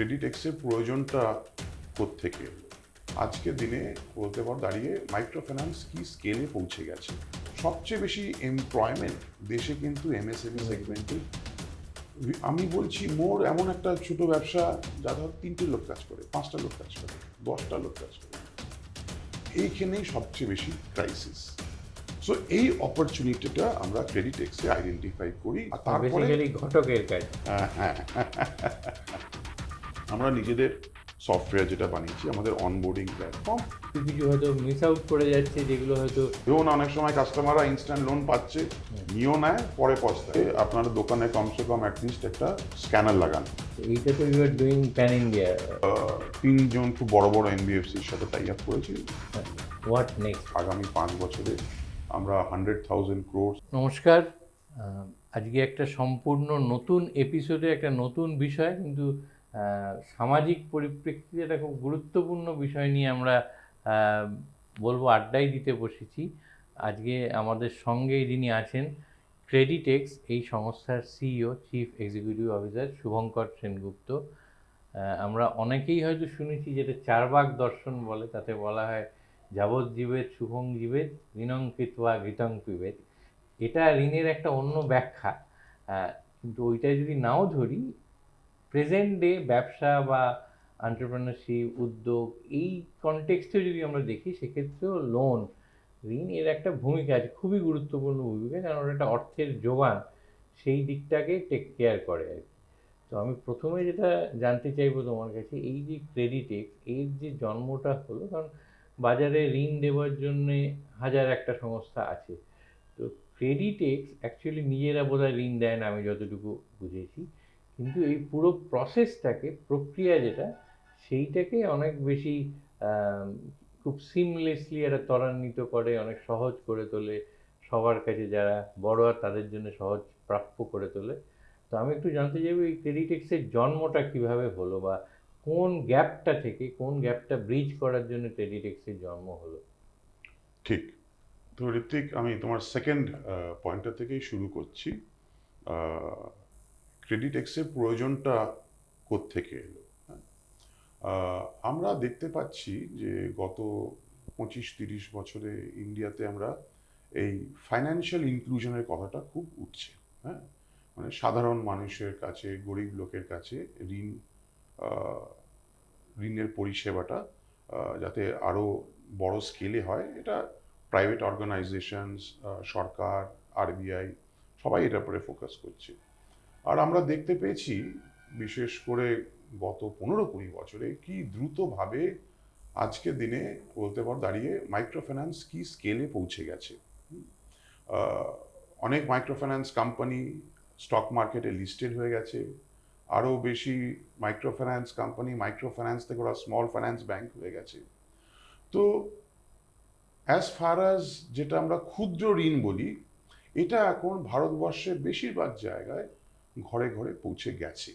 Credit এক্সের প্রয়োজনটা কোত্থেকে এলো? আজকের দিনে বলতে পারো দাঁড়িয়ে মাইক্রো ফাইন্যান্স কি স্কেলে পৌঁছে গেছে। সবচেয়ে বেশি এমপ্লয়মেন্ট দেশে কিন্তু এমএসএমই সেগমেন্টে। আমি বলছি মোর এমন একটা ছোট ব্যবসা যা ধর 3টে লোক কাজ করে, 5টা লোক কাজ করে, 10টা লোক কাজ করে, এইখানেই সবচেয়ে বেশি ক্রাইসিস। সো এই অপরচুনিটিটা আমরা ক্রেডিট এক্সে আইডেন্টিফাই করি আর তারপরে বেসিক্যালি ঘটকের কাজ। হ্যাঁ আমরা নিজেদের সফটওয়্যার যেটা বানিয়েছি, আমাদের অনবোর্ডিং প্ল্যাটফর্ম। কিছু হয়তো মিস আউট করে যাচ্ছে, যেগুলো হয়তো লোন অনেক সময় কাস্টমাররা ইনস্ট্যান্ট লোন পাচ্ছে, নিয়েও নেয়, পরে পস্তায়। আপনার দোকানে কমসে কম অ্যাটলিস্ট একটা স্ক্যানার লাগান। এইটা তো you are doing pan India. 3জন খুব বড় বড় এনবিএফসির সাথে টাই আপ করেছি। What next? আগামী 5 বছরে আমরা 100,000 crore। নমস্কার। আজকে একটা সম্পূর্ণ নতুন এপিসোডে একটা নতুন বিষয়, কিন্তু সামাজিক পরিপ্রেক্ষিতে একটা খুব গুরুত্বপূর্ণ বিষয় নিয়ে আমরা বলবো আড্ডাই দিতে বসেছি। আজকে আমাদের সঙ্গে যিনি আছেন, ক্রেডিটেক্স এই সংস্থার CEO, chief executive officer Shubhankar Sengupta. আমরা অনেকেই হয়তো শুনেছি যেটা চারবাক দর্শন বলে, তাতে বলা হয় যাবজ্জীবেদ শুভং জীবেদ ঋণং কৃত্বা ঘৃতং পিবেদ। এটা ঋণের একটা অন্য ব্যাখ্যা, কিন্তু ওইটা যদি নাও ধরি, প্রেজেন্ট ডে ব্যবসা বা এন্টারপ্রেনারশিপ, উদ্যোগ, এই কনটেক্সটে যদি আমরা দেখি, সেক্ষেত্রেও লোন, ঋণ এর একটা ভূমিকা আছে, খুবই গুরুত্বপূর্ণ ভূমিকা, কারণ ওটা একটা অর্থের যোগান, সেই দিকটাকে টেক কেয়ার করে আর কি। তো আমি প্রথমে যেটা জানতে চাইবো তোমার কাছে, এই যে ক্রেডিটেক্স এর যে জন্মটা হলো, কারণ বাজারে ঋণ দেওয়ার জন্যে হাজার একটা সংস্থা আছে, তো ক্রেডিটেক্স অ্যাকচুয়ালি নিজেরা বোধহয় ঋণ দেয় না, আমি যতটুকু বুঝেছি, কিন্তু এই পুরো প্রসেসটাকে, প্রক্রিয়া যেটা, সেইটাকে অনেক বেশি খুব সিমলেসলি একটা ত্বরান্বিত করে, অনেক সহজ করে তোলে, সবার কাছে যারা বড় আর তাদের জন্য সহজ প্রাপ্য করে তোলে। তো আমি একটু জানতে চাইবো, এই ক্রেডিটেক্সের জন্মটা কিভাবে হলো, বা কোন গ্যাপটা থেকে, কোন গ্যাপটা ব্রিজ করার জন্য ক্রেডিটেক্সের জন্ম হলো? ঠিক। তো ঋত্বিক, আমি তোমার সেকেন্ড পয়েন্টটা থেকেই শুরু করছি। ক্রেডিট এক্সের প্রয়োজনটা কোত্থেকে এলো? হ্যাঁ, আমরা দেখতে পাচ্ছি যে গত 25-30 বছরে ইন্ডিয়াতে আমরা এই ফাইন্যান্সিয়াল ইনক্লুশনের কথাটা খুব উঠছে। হ্যাঁ, মানে সাধারণ মানুষের কাছে, গরিব লোকের কাছে ঋণ, ঋণের পরিষেবাটা যাতে আরও বড় স্কেলে হয়, এটা প্রাইভেট অর্গানাইজেশনস, সরকার, আরবিআই, সবাই এটার উপরে ফোকাস করছে। আর আমরা দেখতে পেয়েছি বিশেষ করে গত 15-20 বছরে কি দ্রুতভাবে আজকের দিনে বলতে পারো দাঁড়িয়ে মাইক্রো ফাইন্যান্স কি স্কেলে পৌঁছে গেছে। অনেক মাইক্রো ফাইন্যান্স কোম্পানি স্টক মার্কেটে লিস্টেড হয়ে গেছে। আরও বেশি micro finance company micro finance থেকে ওরা স্মল ফাইন্যান্স ব্যাংক হয়ে গেছে। তো অ্যাজ ফার অ্যাজ যেটা আমরা ক্ষুদ্র ঋণ বলি, এটা এখন ভারতবর্ষের বেশিরভাগ জায়গায় ঘরে ঘরে পৌঁছে গেছে।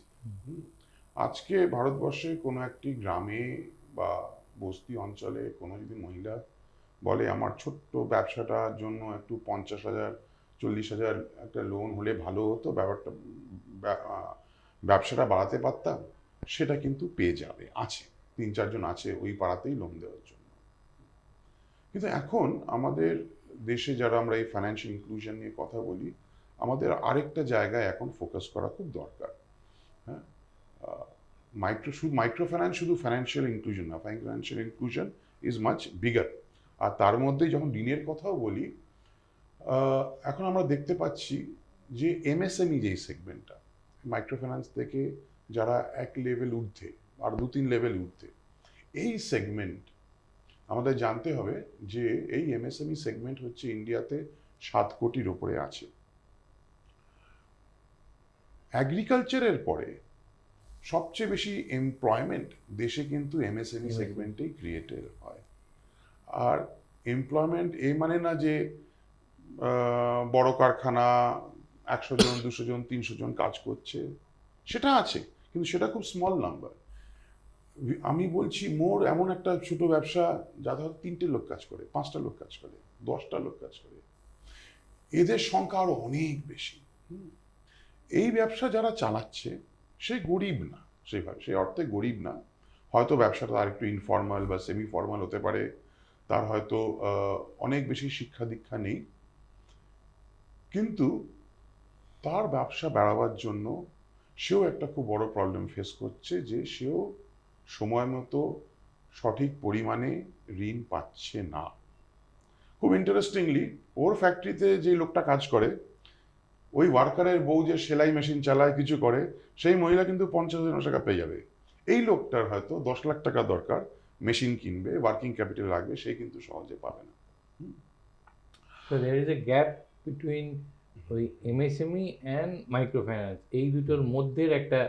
আজকে ভারতবর্ষে কোনো একটি গ্রামে বা বস্তি অঞ্চলে কোনো যদি মহিলা বলে আমার ছোট্ট ব্যবসাটার জন্য একটু 50,000 40,000 একটা লোন হলে ভালো হতো, ব্যবসাটা বাড়াতে পারতাম, সেটা কিন্তু পেয়ে যাবে। আছে 3-4 জন আছে ওই পাড়াতেই লোন দেওয়ার জন্য। কিন্তু এখন আমাদের দেশে যারা আমরা এই ফাইন্যান্সিয়াল ইনক্লুশন নিয়ে কথা বলি, আমাদের আরেকটা জায়গায় এখন ফোকাস করা খুব দরকার। হ্যাঁ, মাইক্রো ফাইন্যান্স শুধু ফাইন্যান্সিয়াল ইনক্লুশন না, financial inclusion is much bigger. আর তার মধ্যে যখন ঋণের কথাও বলি, এখন আমরা দেখতে পাচ্ছি যে এমএসএমই যেই সেগমেন্টটা, মাইক্রো ফাইন্যান্স থেকে যারা এক লেভেল ঊর্ধ্বে আর 2-3 লেভেল ঊর্ধ্বে, এই সেগমেন্ট আমাদের জানতে হবে যে এই এমএসএমই সেগমেন্ট হচ্ছে ইন্ডিয়াতে 7 কোটির ওপরে আছে। এগ্রিকালচারের পরে সবচেয়ে বেশি এমপ্লয়মেন্ট দেশে কিন্তু এমএসএমই সেগমেন্টেই ক্রিয়েটেড হয়। আর এমপ্লয়মেন্ট এই মানে না যে বড় কারখানা 100 জন 200 জন 300 জন কাজ করছে, সেটা আছে, কিন্তু সেটা খুব স্মল নাম্বার। আমি বলছি মোর এমন একটা ছোট ব্যবসা যা ধর 3টে লোক কাজ করে, 5টা লোক কাজ করে, 10টা লোক কাজ করে, এদের সংখ্যা আরো অনেক বেশি। এই ব্যবসা যারা চালাচ্ছে সে গরিব না, সেইভাবে, সেই অর্থে গরিব না। হয়তো ব্যবসাটা আর একটু ইনফর্মাল বা সেমি ফর্মাল হতে পারে, তার হয়তো অনেক বেশি শিক্ষা দীক্ষা নেই, কিন্তু তার ব্যবসা বাড়াবার জন্য সেও একটা খুব বড় প্রবলেম ফেস করছে, যে সেও সময় মতো সঠিক পরিমাণে ঋণ পাচ্ছে না। খুব ইন্টারেস্টিংলি, ওর ফ্যাক্টরিতে যে লোকটা কাজ করে, ওই ওয়ার্কারের বউ যে সেলাই মেশিন চালায়, কিছু করে, সেই মহিলা কিন্তু 50,000 টাকা পেয়ে যাবে। এই লোকটার হয়তো 10 লাখ টাকা দরকার, মেশিন কিনবে, ওয়ার্কিং ক্যাপিটাল লাগবে, সে কিন্তু সহজে পাবে না। So there is a gap between ওই এমএসএমই অ্যান্ড মাইক্রোফাইন্যান্স, এই দুটোর মধ্যের একটা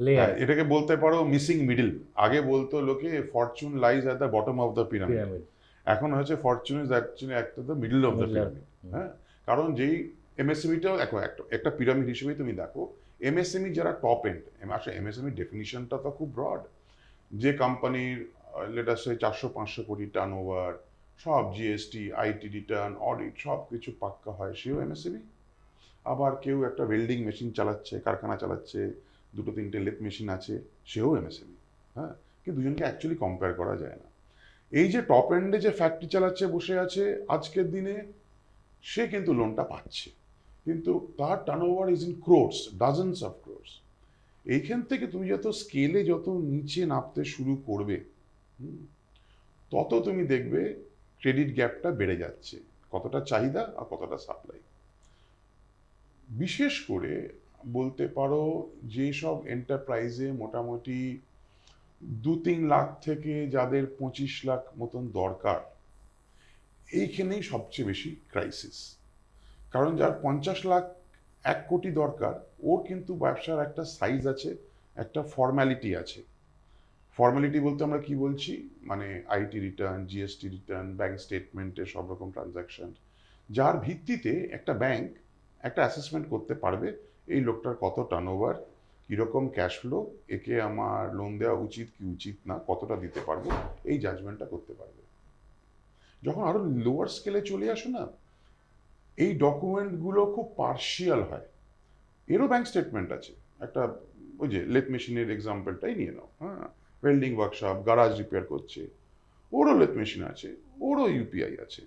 লেয়ার, হ্যাঁ, এটাকে বলতে পারো মিসিং মিডল। আগে বলতো লোকে Fortune lies at the bottom of the pyramid, pyramid. এখন হচ্ছে Fortune is actually at the middle of the Middle of- pyramid. হ্যাঁ, কারণ যেই এমএসএমইটাও দেখো, একটা পিরামিড হিসেবেই তুমি দেখো, এমএসএমই যারা টপ এন্ড, আসলে এমএসএমই ডেফিনিশনটা তো খুব ব্রড। যে কোম্পানির লেটাসে 400-500 কোটি টার্ন ওভার, সব জিএসটি, আইটি রিটার্ন, অডিট সব কিছু পাক্কা হয়, সেও এমএসএমই। আবার কেউ একটা ওয়েল্ডিং মেশিন চালাচ্ছে, কারখানা চালাচ্ছে, 2-3টে লেথ মেশিন আছে, সেও এমএসএমই। হ্যাঁ, কিন্তু দুজনকে অ্যাকচুয়ালি কম্পেয়ার করা যায় না। এই যে টপ এন্ডে যে ফ্যাক্টরি চালাচ্ছে, বসে আছে, আজকের দিনে সে কিন্তু লোনটা পাচ্ছে, কিন্তু তার turnover is in crores, dozens of crores. এইখান থেকে তুমি যত স্কেলে যত নিচে নামতে শুরু করবে, তত তুমি দেখবে ক্রেডিট গ্যাপটা বেড়ে যাচ্ছে, কতটা চাহিদা আর কতটা সাপ্লাই। বিশেষ করে বলতে পারো যেসব এন্টারপ্রাইজে মোটামুটি 2-3 লাখ থেকে যাদের 25 লাখ মতন দরকার, এইখানেই সবচেয়ে বেশি ক্রাইসিস। কারণ যার 50 লাখ, 1 কোটি দরকার, ওর কিন্তু ব্যবসার একটা সাইজ আছে, একটা ফর্ম্যালিটি আছে। ফর্ম্যালিটি বলতে আমরা কি বলছি, মানে IT return, GST return, bank স্টেটমেন্টে সব রকম ট্রানজাকশন, যার ভিত্তিতে একটা ব্যাংক একটা অ্যাসেসমেন্ট করতে পারবে এই লোকটার কত টার্নওভার, কীরকম ক্যাশ ফ্লো, একে আমার লোন দেওয়া উচিত কি উচিত না, কতটা দিতে পারবো, এই জাজমেন্টটা করতে পারবে। যখন আরো লোয়ার স্কেলে চলে আসো না, এই ডকুমেন্টগুলো খুব পার্শিয়াল হয়। এরও ব্যাংক স্টেটমেন্ট আছে, একটা ওই যে লেথ মেশিনের এক্সাম্পলটাই নিয়ে নাও, হ্যাঁ, ওয়েল্ডিং ওয়ার্কশপ, গারাজ রিপেয়ার করছে, ওরও লেথ মেশিন আছে, ওরও ইউপিআই আছে,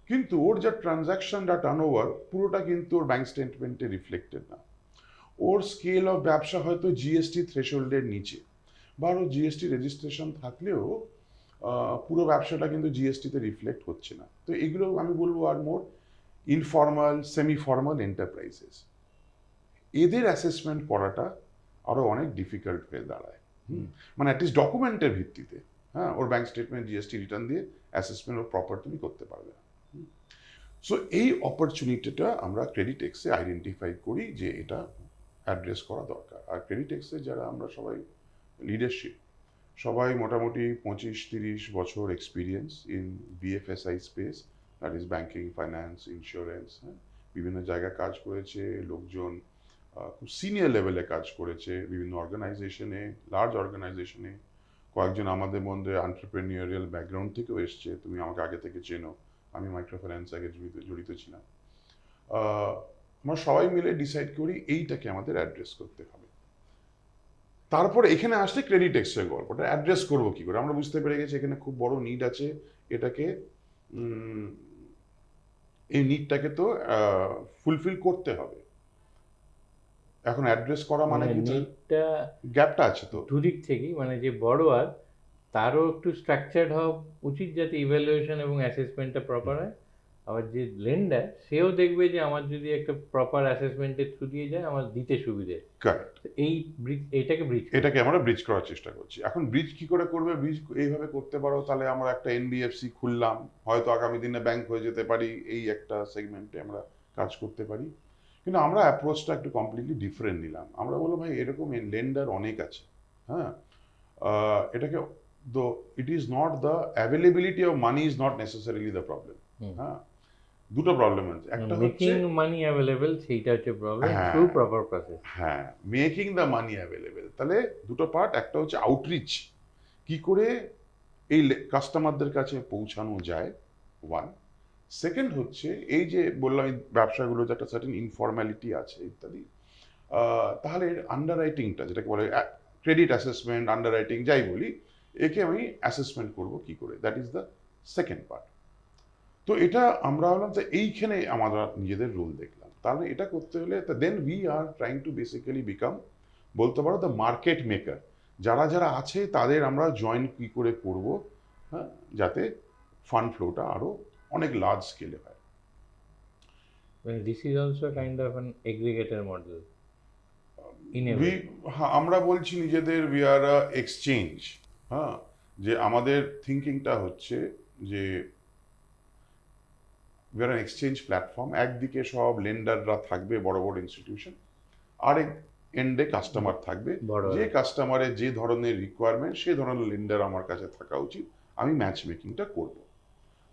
কিন্তু ওর যা ট্রানজাকশন যা টার্নওভার পুরোটা কিন্তু ওর ব্যাংক স্টেটমেন্টে রিফ্লেক্টেড না। ওর স্কেল অফ ব্যবসা হয়তো জিএসটি থ্রেশহোল্ডের নিচে, বা ওর জিএসটি রেজিস্ট্রেশন থাকলেও পুরো ব্যবসাটা কিন্তু জিএসটিতে রিফ্লেক্ট হচ্ছে না। তো এগুলো আমি বলবো আর মোর ইনফর্মাল, সেমি ফর্মাল এন্টারপ্রাইজেস, এদের অ্যাসেসমেন্ট করাটা আরো অনেক ডিফিকাল্ট হয়ে দাঁড়ায়। মানে অ্যাটলিস্ট ডকুমেন্টের ভিত্তিতে, হ্যাঁ, ওর ব্যাংক স্টেটমেন্ট, জিএসটি রিটার্ন দিয়ে অ্যাসেসমেন্ট ওর প্রপার তুমি করতে পারবে না। সো এই অপরচুনিটিটা আমরা ক্রেডিট এক্সে আইডেন্টিফাই করি যে এটা অ্যাড্রেস করা দরকার। আর ক্রেডিট এক্সে যারা আমরা সবাই লিডারশিপ, সবাই মোটামুটি 25-30 বছর experience in বিএফএসআই space, that is banking, finance, insurance, হ্যাঁ, বিভিন্ন জায়গায় কাজ করেছে লোকজন, খুব সিনিয়র লেভেলে কাজ করেছে বিভিন্ন অর্গানাইজেশনে, লার্জ অর্গানাইজেশনে। কয়েকজন আমাদের মধ্যে এন্টারপ্রেনিউরিয়াল ব্যাকগ্রাউন্ড থেকেও এসছে, তুমি আমাকে আগে থেকে চেনো, আমি মাইক্রো ফাইন্যান্স আগে জড়িত ছিলাম। আমরা সবাই মিলে ডিসাইড করি এইটাকে আমাদের অ্যাড্রেস করতে হবে। তারপরে এখানে আসলে ক্রেডিট এক্সের গল্পটা অ্যাড্রেস করবো কি করে, আমরা বুঝতে পেরে গেছি এখানে খুব বড় নিড আছে, এটাকে এই নিডটাকে তো ফুলফিল করতে হবে। এখন অ্যাড্রেস করা মানে কি, নিডটা গ্যাপটা আছে তো দুদিক থেকেই, মানে যে বড়োয়ার তারও একটু স্ট্রাকচার্ড হওয়া উচিত যাতে ইভ্যালুয়েশন এবং অ্যাসেসমেন্টটা প্রপার হয়, আবার যে লেন্ডার সেও দেখবে যে আমার যদি একটা প্রপার অ্যাসেসমেন্টের থ্রু দিয়ে যায় আমার দিতে সুবিধে। কারেক্ট, এই ব্রিজ, এইটাকে ব্রিজ, এটাকে আমরা ব্রিজ করার চেষ্টা করছি। এখন ব্রিজ কি করে করবে, ব্রিজ এইভাবে করতে পারো, তাহলে আমরা একটা এনবিএফসি খুললাম, হয়তো আগামী দিনে ব্যাংক হয়ে যেতে পারি, এই একটা সেগমেন্টে আমরা কাজ করতে পারি। কিন্তু আমরা অ্যাপ্রোচটা একটু কমপ্লিটলি ডিফারেন্ট নিলাম। আমরা বললাম ভাই এরকম লেন্ডার অনেক আছে, হ্যাঁ, এটাকে the it is not the availability of money is not necessarily the problem, হ্যাঁ, দুটো প্রবলেম আছে, একটা হচ্ছে মেকিং মানি অ্যাভেলেবল, সেইটা হচ্ছে প্রবলেম, হ্যাঁ, থ্রু প্রপার প্রসেস। হ্যাঁ, মেকিং দ্য মানি অ্যাভেলেবেল, তাহলে দুটো পার্ট, একটা হচ্ছে আউটরিচ, কি করে এই কাস্টমারদের কাছে পৌঁছানো যায়, ওয়ান। সেকেন্ড হচ্ছে এই যে বললাম এই ব্যবসাগুলো যে একটা সার্টেন ইনফর্ম্যালিটি আছে ইত্যাদি, তাহলে আন্ডার রাইটিংটা যেটাকে বলে ক্রেডিট অ্যাসেসমেন্ট, আন্ডার রাইটিং যাই বলি, একে আমি অ্যাসেসমেন্ট করব কি করে, that is the second part. তো এটা আমরা ভাবলাম যে এইখানে আমরা নিজেদের রোল দেখলাম, তাহলে এটা করতে হলে then we are trying to basically become, বলতে পারো দ্য মার্কেট মেকার। যারা যারা আছে তাদের আমরা জয়েন কি করে করব, হ্যাঁ, যাতে ফান্ড ফ্লোটা আরো অনেক লার্জ স্কেলে হয়। This is also kind of an aggregator model in a way. হ্যাঁ, আমরা বলছি নিজেদের উই আর এক্সচেঞ্জ। হ্যাঁ, যে আমাদের থিঙ্কিংটা হচ্ছে যে উই আর এক্সচেঞ্জ প্ল্যাটফর্ম। একদিকে সব লেন্ডাররা থাকবে, বড় বড় ইনস্টিটিউশন, আরেক এন্ডে কাস্টমার থাকবে। বড় যে কাস্টমারের যে ধরনের রিকোয়ারমেন্ট সে ধরনের লেন্ডার আমার কাছে থাকা উচিত, আমি ম্যাচ মেকিংটা করব।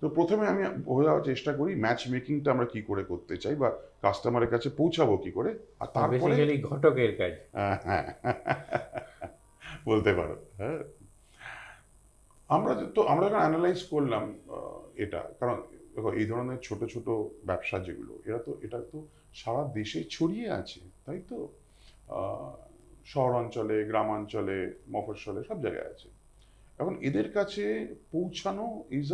তো প্রথমে আমি বোঝার চেষ্টা করি ম্যাচ মেকিংটা আমরা কি করে করতে চাই, বা কাস্টমারের কাছে পৌঁছাবো কি করে, আর তারপরে বেসিক্যালি ঘটকের কাজ। হ্যাঁ, বলতে পারো। হ্যাঁ, আমরা যখন অ্যানালাইজ করলাম এটা, কারণ দেখো এই ধরনের ছোট ছোট ব্যবসা যেগুলো, এটা তো সারা দেশে ছড়িয়ে আছে, তাই তো? আহ, শহরাঞ্চলে, গ্রামাঞ্চলে, মফস্বলে সব জায়গায় আছে। এখন এদের কাছে পৌঁছানো ইজ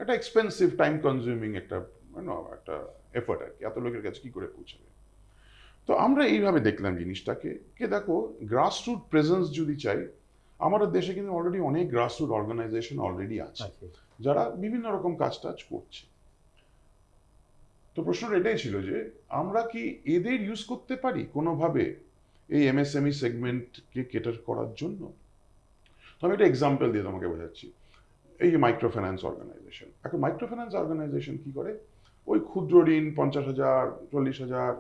একটা এক্সপেন্সিভ, টাইম কনজিউমিং একটা একটা এফোর্ট আর কি, এত লোকের কাছে কি করে পৌঁছাবে। তো আমরা এইভাবে দেখলাম জিনিসটাকে, দেখো গ্রাসরুট প্রেজেন্স যদি চাই, আমাদের দেশে কিন্তু অলরেডি অনেক গ্রাসরুট অর্গানাইজেশন অলরেডি আছে, যারা বিভিন্ন রকম কাজ টাজ করছে। তো প্রশ্নটা এটাই ছিল যে আমরা কি এদের ইউজ করতে পারি কোনোভাবে এই এমএসএমই সেগমেন্টকে কেটার করার জন্য। তো আমি একটা এক্সাম্পল দিয়ে তোমাকে বোঝাচ্ছি। এই যে মাইক্রো ফাইন্যান্স অর্গানাইজেশন, এখন মাইক্রো ফাইন্যান্স অর্গানাইজেশন কি করে, ওই ক্ষুদ্র ঋণ 50,000, 40,000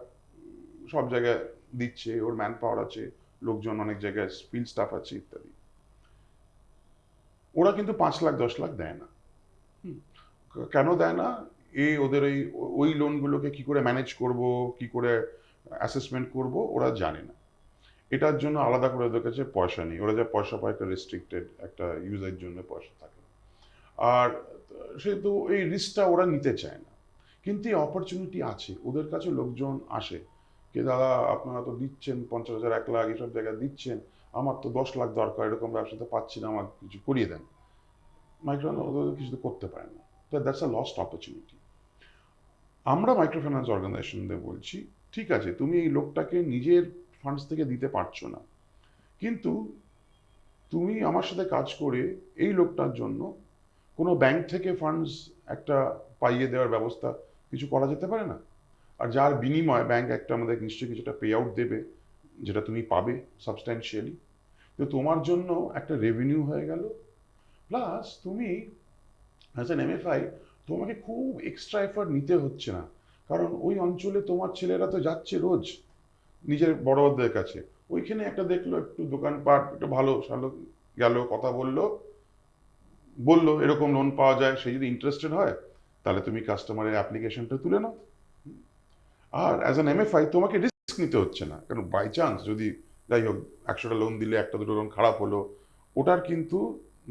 সব জায়গায় দিচ্ছে, ওর ম্যান পাওয়ার আছে, লোকজন অনেক জায়গায় ফিল্ড স্টাফ আছে ইত্যাদি। ওরা কিন্তু 5 লাখ 10 লাখ দেয় না। কেন দেয় না? ওদের ওই লোনগুলোকে কি করে ম্যানেজ করব, কি করে অ্যাসেসমেন্ট করব, ওরা জানে না। এটার জন্য আলাদা করে ওদের কাছে পয়সা নেই, ওরা যা পয়সা পায় একটা রেস্ট্রিক্টেড একটা ইউজের জন্য পয়সা থাকে। আর সেহেতু এই রিস্কটা ওরা নিতে চায় না। কিন্তু এই অপরচুনিটি আছে, ওদের কাছে লোকজন আসে, দাদা আপনারা তো দিচ্ছেন 50,000, 1 লাখ এসব জায়গায় দিচ্ছেন, আমার তো 10 লাখ দরকার, এরকম ব্যবসাতে পাচ্ছি না, আমার কিছু করিয়ে দেন। মাইক্রো ওদের কিছু তো করতে পারে না, তো দ্যাটস আ লস্ট অপরচুনিটি। আমরা মাইক্রো ফাইন্যান্স অর্গানাইজেশনদের বলছি, ঠিক আছে তুমি এই লোকটাকে নিজের ফান্ডস থেকে দিতে পারছো না, কিন্তু তুমি আমার সাথে কাজ করে এই লোকটার জন্য কোনো ব্যাংক থেকে ফান্ডস একটা পাইয়ে দেওয়ার ব্যবস্থা কিছু করা যেতে পারে না? আর যার বিনিময়ে ব্যাংক একটা আমাদের নিশ্চয়ই কিছুটা পে আউট দেবে, যেটা তুমি পাবে সাবস্ট্যান্সিয়ালি। তো তোমার জন্য একটা রেভিনিউ হয়ে গেল, প্লাস তুমি অ্যাজ অ্যান এমএফআই তোমাকে খুব এক্সট্রা এফার্ট নিতে হচ্ছে না, কারণ ওই অঞ্চলে তোমার ছেলেরা তো যাচ্ছে রোজ নিজের বড়দের কাছে, ওইখানে একটা দেখলো একটু দোকানপাট একটু ভালো সালো, গেল কথা বললো, এরকম লোন পাওয়া যায়, সে যদি ইন্টারেস্টেড হয় তাহলে তুমি কাস্টমারের অ্যাপ্লিকেশনটা তুলে নাও। আর অ্যাজ অ্যান এমএফআই তোমাকে রিস্ক নিতে হচ্ছে না, কারণ বাই চান্স যদি যাই হোক 100টা লোন দিলে 1টা 2টো লোন খারাপ হলো, ওটার কিন্তু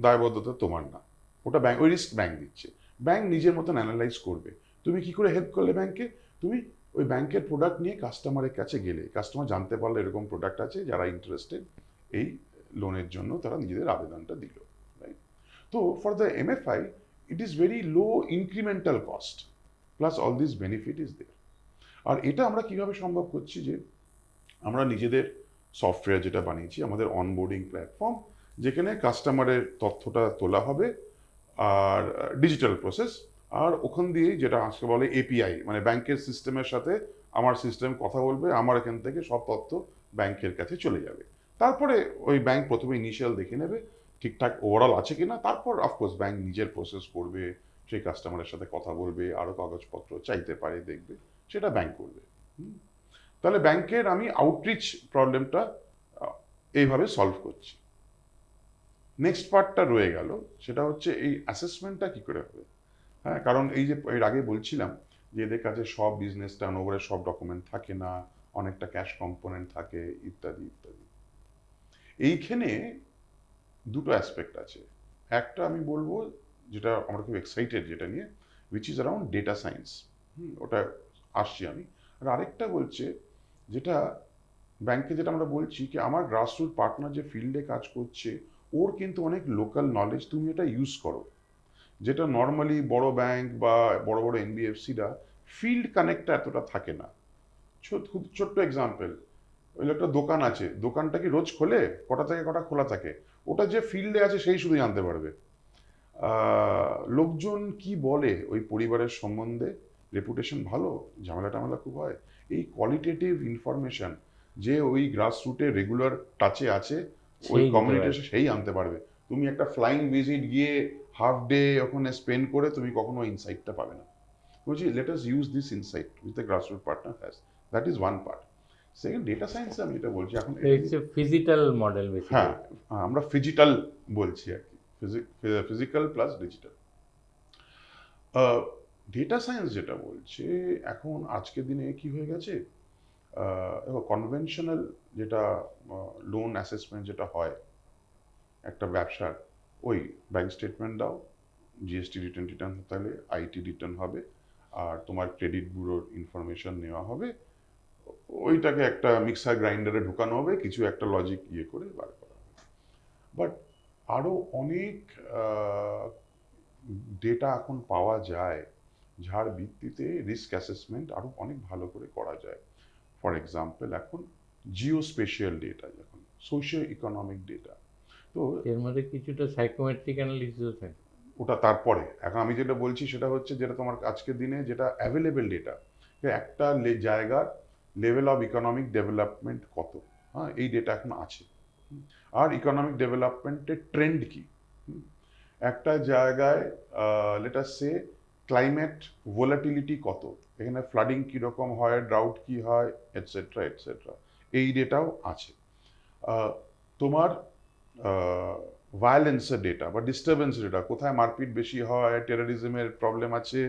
দায়বদ্ধতা তোমার না, ওটা ব্যাংক, ওই রিস্ক ব্যাংক দিচ্ছে। ব্যাংক নিজের মতন অ্যানালাইজ করবে। তুমি কি করে হেল্প করলে ব্যাংকে, তুমি ওই ব্যাংকের প্রোডাক্ট নিয়ে কাস্টমারের কাছে গেলে, কাস্টমার জানতে পারলে এরকম প্রোডাক্ট আছে, যারা ইন্টারেস্টেড এই লোনের জন্য তারা নিজেদের আবেদনটা দিল, রাইট? তো for the MFI it is very low incremental cost, plus all this benefit is there. আর এটা আমরা কিভাবে সম্ভব করছি, যে আমরা নিজেদের সফটওয়্যার যেটা বানিয়েছি, আমাদের অনবোর্ডিং প্ল্যাটফর্ম, যেখানে কাস্টমারের তথ্যটা তোলা হবে, আর ডিজিটাল প্রসেস, আর ওখান দিয়ে যেটা আজকে বলে এপিআই, মানে ব্যাংকের সিস্টেমের সাথে আমার সিস্টেম কথা বলবে, আমার এখান থেকে সব তথ্য ব্যাংকের কাছে চলে যাবে। তারপরে ওই ব্যাংক প্রথমে ইনিশিয়াল দেখে নেবে ঠিকঠাক ওভারঅল আছে কিনা, তারপর অফকোর্স ব্যাংক নিজের প্রসেস করবে, সেই কাস্টমারের সাথে কথা বলবে, আরও কাগজপত্র চাইতে পারে দেখবে, সেটা ব্যাংক করবে। তাহলে ব্যাংকের আমি আউটরিচ প্রবলেমটা এইভাবে সলভ করছি। নেক্সট পার্টটা রয়ে গেল, সেটা হচ্ছে এই অ্যাসেসমেন্টটা কি করে হবে। হ্যাঁ, কারণ এই যে এর আগে বলছিলাম যে এদের কাছে সব বিজনেস টার্নওভারের সব ডকুমেন্ট থাকে না, অনেকটা ক্যাশ কম্পোনেন্ট থাকে ইত্যাদি ইত্যাদি। এইখানে দুটো অ্যাসপেক্ট আছে। একটা আমি বলবো, যেটা আমরা খুব এক্সাইটেড যেটা নিয়ে, which is around data science. ওটা আসছি আমি। আর আরেকটা বলছে যেটা ব্যাংকে যেটা আমরা বলছি কি আমার গ্রাসরুট পার্টনার যে ফিল্ডে কাজ করছে ওর কিন্তু অনেক লোকাল নলেজ, তুমি এটা ইউজ করো, যেটা নর্মালি বড় ব্যাংক বা বড় বড় এনবিএফসিরা ফিল্ড কানেক্টটা এতটা থাকে না। খুব ছোট্ট এক্সাম্পল, ওই একটা দোকান আছে, দোকানটা কি রোজ খোলে, কটা থেকে কটা খোলা থাকে, ওটা যে ফিল্ডে আছে সেই শুধু জানতে পারবে। লোকজন কি বলে ওই পরিবারের সম্বন্ধে, রেপুটেশন ভালো, ঝামেলা টামেলা খুব হয়, এই কোয়ালিটেটিভ ইনফরমেশন যে ওই গ্রাসরুটে রেগুলার টাচে আছে ওই সেই দিতে কমিউনিটি পারে। সেই আনতে পারবে। তুমি একটা ফ্লাইং ভিজিট গিয়ে হাফ ডে ওখানে স্পেন্ড করে তুমি কখনো ইনসাইটটা পাবে না। বলছি let us use this insight with the grassroot partner has, that is one part. Second, data সায়েন্সে আমি যেটা বলছি এখন এটা ইটস এ ফিজিক্যাল মডেল হ্যাঁ, বেসিক্যালি। আমরা ফিজিটাল বলছি আর কি, physical plus digital. Data science যেটা বলছে এখন আজকের দিনে কি হয়ে গেছে, কনভেনশনাল যেটা লোন অ্যাসেসমেন্ট যেটা হয় একটা ব্যবসার, ওই ব্যাংক স্টেটমেন্ট দাও, জিএসটি রিটার্ন রিটার্ন হতে হলে আইটি রিটার্ন হবে, আর তোমার ক্রেডিট ব্যুরোর ইনফরমেশন নেওয়া হবে, ওইটাকে একটা মিক্সার গ্রাইন্ডারে ঢুকানো হবে, কিছু একটা লজিক ইয়ে করে বার করা হবে। বাট আরও অনেক ডেটা এখন পাওয়া যায় যার ভিত্তিতে রিস্ক অ্যাসেসমেন্ট আরও অনেক ভালো করে করা যায়। ফর এক্সাম্পল এখন জিও স্পেশিয়াল ডেটা, যখন সোশিও ইকোনমিক ডেটা, তো এর মধ্যে কিছুটা সাইকোমেট্রিক অ্যানালিসিসও থাকে। ওটা তারপরে, এখন আমি যেটা বলছি সেটা হচ্ছে যেটা তোমার আজকের দিনে যেটা অ্যাভেলেবেল ডেটা, একটা জায়গার লেভেল অফ ইকোনমিক ডেভেলপমেন্ট কত, হ্যাঁ এই ডেটা এখন আছে। আর ইকোনমিক ডেভেলপমেন্টের ট্রেন্ড কি, একটা জায়গায় লেট আস সে ক্লাইমেট ভোলাটিলিটি কত, এখানে ফ্লাডিং কীরকম হয়, ড্রাউট কি হয়, এটসেট্রা এটসেট্রা, এই ডেটাও আছে। তোমার ভায়োলেন্সের ডেটা বা ডিস্টারবেন্স ডেটা, কোথায় মারপিট বেশি হয়, টেরোরিজমের প্রবলেম আছে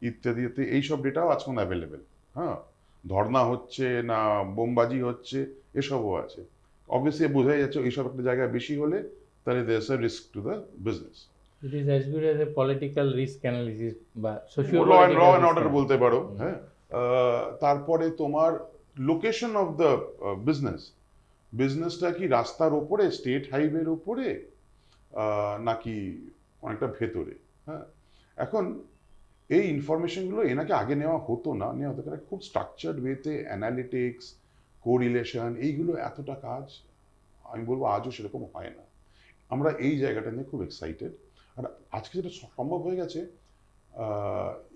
ইত্যাদি ইত্যাদি, এইসব ডেটাও এখন অ্যাভেলেবেল। হ্যাঁ, ধর্না হচ্ছে না বোমবাজি হচ্ছে, এসবও আছে। অবভিয়াসলি বোঝাই যাচ্ছে এইসব একটা জায়গায় বেশি হলে তাহলে there is a risk to the business. It is as good as a political risk analysis বা socio law political and risk order বলতে পারো, অ্যানালিসিস। হ্যাঁ। তারপরে তোমার লোকেশন অফ দ্য বিজনেস, বিজনেসটা কি রাস্তার ওপরে, স্টেট হাইওয়ের ওপরে, নাকি অনেকটা ভেতরে, হ্যাঁ। এখন এই ইনফরমেশনগুলো এনাকে আগে নেওয়া হতো না, নেওয়া হতো কারণ খুব স্ট্রাকচার্ড ওয়েতে অ্যানালিটিক্স, কোরিলেশন, এইগুলো এতটা কাজ আমি বলবো আজও সেরকম হয় না। আমরা এই জায়গাটা নিয়ে খুব এক্সাইটেড। আর আজকে যেটা সম্ভব হয়ে গেছে,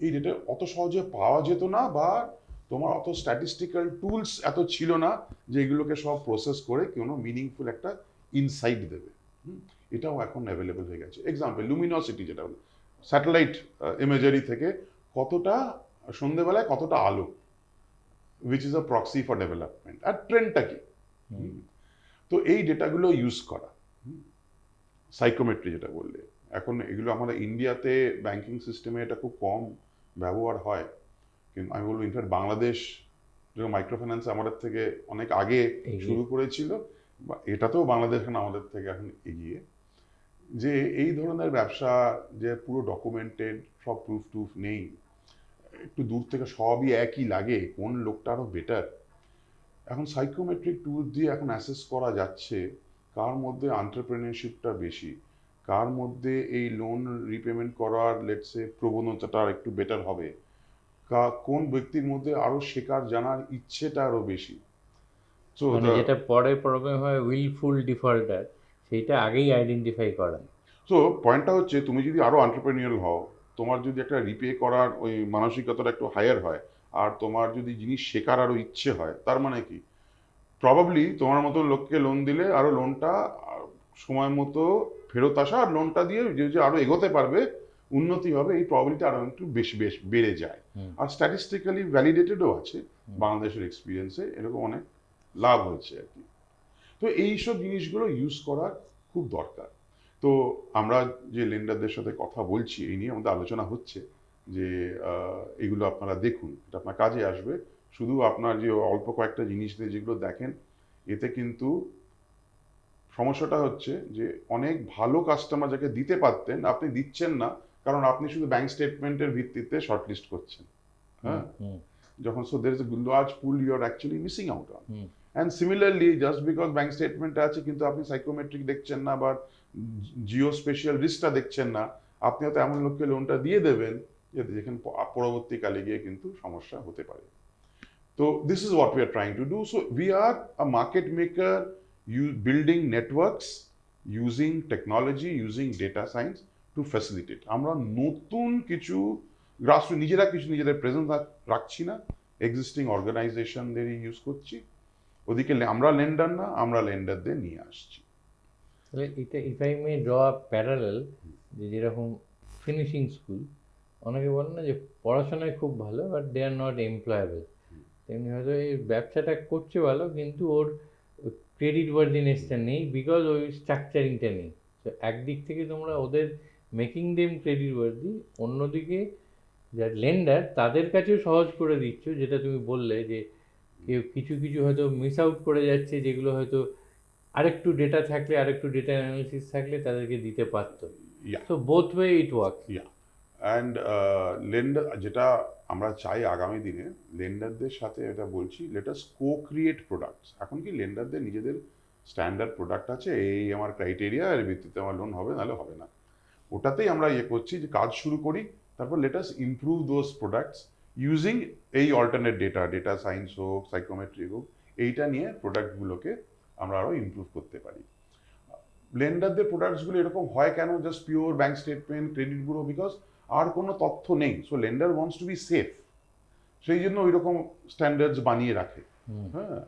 এই ডেটা অত সহজে পাওয়া যেত না, বা তোমার অত স্ট্যাটিস্টিক্যাল টুলস এত ছিল না যে এগুলোকে সব প্রসেস করে কোনো মিনিংফুল একটা ইনসাইট দেবে। এটাও এখন অ্যাভেলেবেল হয়ে গেছে। এক্সাম্পল লুমিনোসিটি, যেটা হলো স্যাটেলাইট ইমেজারি থেকে কতটা সন্ধেবেলায় কতটা আলো, which is a proxy for development, আর ট্রেন্ডটা কি। তো এই ডেটাগুলো ইউজ করা, সাইকোমেট্রি যেটা বললে, এখন এগুলো আমাদের ইন্ডিয়াতে ব্যাংকিং সিস্টেমে এটা খুব কম ব্যবহার হয়, কিন্তু আমি বলবো ইনফ্যাক্ট বাংলাদেশ যেরকম মাইক্রো ফাইন্যান্স আমাদের থেকে অনেক আগে শুরু করেছিল, এটাতেও বাংলাদেশ এখন আমাদের থেকে এখন এগিয়ে, যে এই ধরনের ব্যবসা যে পুরো ডকুমেন্টেড, সব প্রুফ টুফ নেই, একটু দূর থেকে সবই একই লাগে, কোন লোকটা আরো বেটার, এখন সাইকোমেট্রিক টুল দিয়ে এখন অ্যাসেস করা যাচ্ছে কার মধ্যে এন্টারপ্রেনিয়রশিপটা বেশি, কার মধ্যে এই লোন রিপেমেন্ট করার লেটসে প্রবণতাটা আর একটু বেটার হবে, কোন ব্যক্তির মধ্যে আরো শেখার জানার ইচ্ছেটা আরো বেশি। সো মানে যেটা পরে প্রবলেম হয় উইলফুল ডিফল্টার, সেইটা আগেই আইডেন্টিফাই করা। সো পয়েন্টটা হচ্ছে তুমি যদি আরো এন্টারপ্রেনিউরাল হও, তোমার যদি একটা রিপে করার ওই মানসিকতাটা একটু হায়ার হয়, আর তোমার যদি জিনিস শেখার আরো ইচ্ছে হয়, তার মানে কি প্রবাবলি তোমার মতো লোককে লোন দিলে আরো লোনটা সময় মতো ফেরত আসা, আর লোনটা দিয়ে যে আরো এগোতে পারবে, উন্নতি হবে, এই প্রবাবিলিটি আরো একটু বেশি বেড়ে যায়। আর স্ট্যাটিস্টিক্যালি ভ্যালিডেটেডও আছে, বাংলাদেশের এক্সপিরিয়েন্সে এরকম অনেক লাভ হয়েছে আর কি। তো এইসব জিনিসগুলো ইউজ করার খুব দরকার। তো আমরা যে লেন্ডারদের সাথে কথা বলছি এই নিয়ে আমাদের আলোচনা হচ্ছে যে এগুলো আপনারা দেখুন, এটা আপনার কাজে আসবে। শুধু আপনার যে অল্প কয়েকটা জিনিস দিয়ে যেগুলো দেখেন, এতে কিন্তু সমস্যাটা হচ্ছে যে অনেক ভালো কাস্টমার যাকে দিতে পারতেন আপনি দিচ্ছেন না, কারণ আপনি শুধু ব্যাংক স্টেটমেন্টের ভিত্তিতে শর্টলিস্ট করছেন। হ্যাঁ, যখন so there is a large pool you are actually missing out on. And similarly just because bank স্টেটমেন্টটা আছে কিন্তু আপনি সাইকোমেট্রিক দেখছেন না বা জিও স্পেশাল রিস্কটা দেখছেন না, আপনি হয়তো এমন লোককে লোনটা দিয়ে দেবেন যেখানে পরবর্তীকালে গিয়ে কিন্তু সমস্যা হতে পারে। So this is what we are trying to do. So we are a market maker, building networks, using technology, using data science to facilitate. আমরা নতুন কিছু নিজেদের প্রেজেন্স রাখছি না, এক্সিস্টিং অর্গানাইজেশনদেরই ইউজ করছি। ওদিকে আমরা লেন্ডার না, আমরা লেন্ডারদের নিয়ে আসছি। তাহলে এটা if I may draw parallel, যে যেরকম ফিনিশিং স্কুল, অনেকে বলে না যে পড়াশোনায় খুব ভালো but they are not employable, তেমনি হয়তো এই ব্যবসাটা করছে ভালো কিন্তু ওর ক্রেডিট ওয়ার্দিনেসটা নেই বিকজ ওই স্ট্রাকচারিংটা নেই। তো একদিক থেকে তোমরা ওদের মেকিং দেম ক্রেডিট ওয়ার্দি, অন্যদিকে যারা লেন্ডার তাদের কাছেও সহজ করে দিচ্ছ, যেটা তুমি বললে যে কেউ কিছু কিছু হয়তো মিস আউট করে যাচ্ছে, যেগুলো হয়তো আরেকটু ডেটা থাকলে, আরেকটু ডেটা অ্যানালিসিস থাকলে তাদেরকে দিতে পারতো। Yeah. তো both way it work. Yeah. And lender, যেটা আমরা চাই আগামী দিনে লেন্ডারদের সাথে, এটা বলছি, লেট আস কো ক্রিয়েট প্রোডাক্টস। এখন কি লেন্ডারদের নিজেদের স্ট্যান্ডার্ড প্রোডাক্ট আছে, এই আমার ক্রাইটেরিয়া, এর ভিত্তিতে আমার লোন হবে, নাহলে হবে না। ওটাতেই আমরা করছি যে কাজ শুরু করি, তারপর let us improve those products using এই অল্টারনেট ডেটা সায়েন্স হোক, সাইকোমেট্রি হোক, এইটা নিয়ে প্রোডাক্টগুলোকে আমরা আরও ইমপ্রুভ করতে পারি। লেন্ডারদের প্রোডাক্টসগুলো এরকম হয় কেন, just pure bank statement, credit bureau, because আর কোনো তথ্য নেই। So lender wants to be safe, সেই জন্য ওই রকম স্ট্যান্ডার্ডস বানিয়ে রাখে। হ্যাঁ,